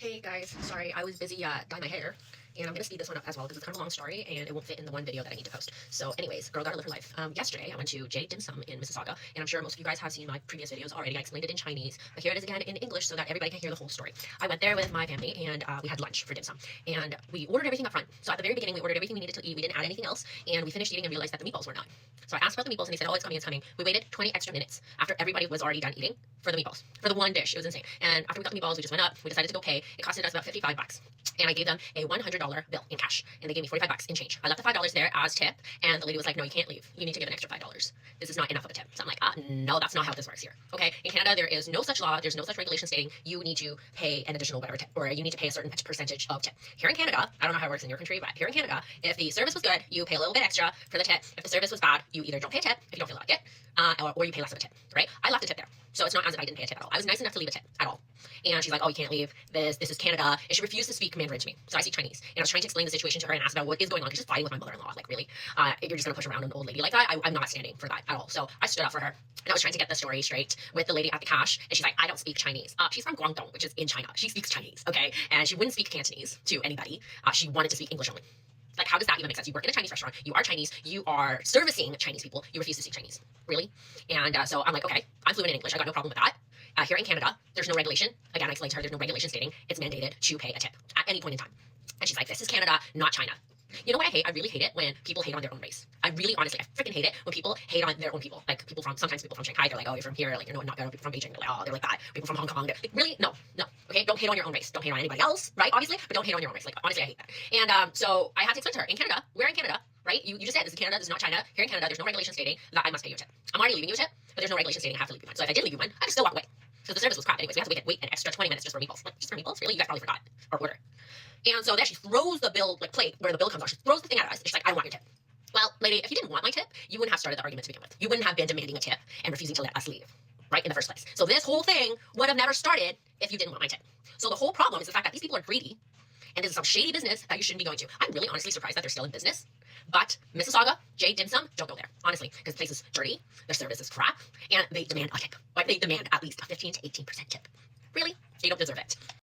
Hey guys, sorry, I was busy dyeing my hair, and I'm gonna speed this one up as well because it's kind of a long story and it won't fit in the one video that I need to post. So anyways, girl gotta live her life. Yesterday I went to Jade dimsum in Mississauga, and I'm sure most of you guys have seen my previous videos already. I explained it in Chinese, but here it is again in English so that everybody can hear the whole story. I went there with my family and we had lunch for dimsum, and we ordered everything up front. So at the very beginning we ordered everything we needed to eat. We didn't add anything else, and we finished eating and realized that the meatballs were not. So I asked about the meatballs and they said, oh, it's coming, it's coming. We waited 20 extra minutes after everybody was already done eating for the meatballs, for the one dish. It was insane. And after we got the meatballs, we just went up, we decided to go pay. It costed us about $55. And I gave them a $100 bill in cash, and they gave me $45 in change. I left the $5 there as tip, and the lady was like, no, you can't leave. You need to give an extra $5. This is not enough of a tip. So I'm like, no, that's not how this works here. Okay, in Canada, there is no such law, there's no such regulation stating you need to pay an additional whatever tip, or you need to pay a certain percentage of tip. Here in Canada, I don't know how it works in your country, but here in Canada, if the service was good, you pay a little bit extra for the tip. If the service was bad, you either don't pay a tip if you don't feel like it, or you pay less of a tip, right? I left a tip there. So it's not as if I didn't pay a tip at all. I was nice enough to leave a tip at all. And she's like, oh, you can't leave this. This is Canada. And she refused to speak Mandarin to me. So I speak Chinese. And I was trying to explain the situation to her and ask about what is going on. She's just fighting with my mother-in-law. Like, really? You're just going to push around an old lady like that? I'm not standing for that at all. So I stood up for her. And I was trying to get the story straight with the lady at the cash. And she's like, I don't speak Chinese. She's from Guangdong, which is in China. She speaks Chinese, okay? And she wouldn't speak Cantonese to anybody. She wanted to speak English only. Like, how does that even make sense? You work in a Chinese restaurant, you are Chinese, you are servicing Chinese people, you refuse to speak Chinese. Really? And so I'm like, okay, I'm fluent in English, I got no problem with that. Here in Canada, there's no regulation. Again, I explained to her there's no regulation stating it's mandated to pay a tip at any point in time. And she's like, this is Canada, not China. You know what I hate? I really hate it when people hate on their own race. I really, honestly, I freaking hate it when people hate on their own people. Like, sometimes people from Shanghai, they're like, oh, you're from here, like, you're not people from Beijing, they're like, oh, they're like that. People from Hong Kong, they're like, really? No, okay? Don't hate on your own race. Don't hate on anybody else, right? Obviously, but don't hate on your own race. Like, honestly, I hate that. And so I had to explain to her, in Canada, we're in Canada, right? You just said, this is Canada, this is not China. Here in Canada, there's no regulation stating that I must pay you a tip. I'm already leaving you a tip, but there's no regulation stating I have to leave you one. So if I did leave you one, I could still walk away. Because the service was crap anyways. We had to wait an extra 20 minutes just for meatballs. Like, just for meatballs? Really? You guys probably forgot our order. And so then she throws the bill, like, plate where the bill comes on. She throws the thing at us. And she's like, I want your tip. Well, lady, if you didn't want my tip, you wouldn't have started the argument to begin with. You wouldn't have been demanding a tip and refusing to let us leave, right, in the first place. So this whole thing would have never started if you didn't want my tip. So the whole problem is the fact that these people are greedy, and this is some shady business that you shouldn't be going to. I'm really honestly surprised that they're still in business. But Mississauga, Jade dimsum, don't go there, honestly, because the place is dirty, their service is crap, and they demand a tip. Like, they demand at least a 15 to 18% tip. Really? They don't deserve it.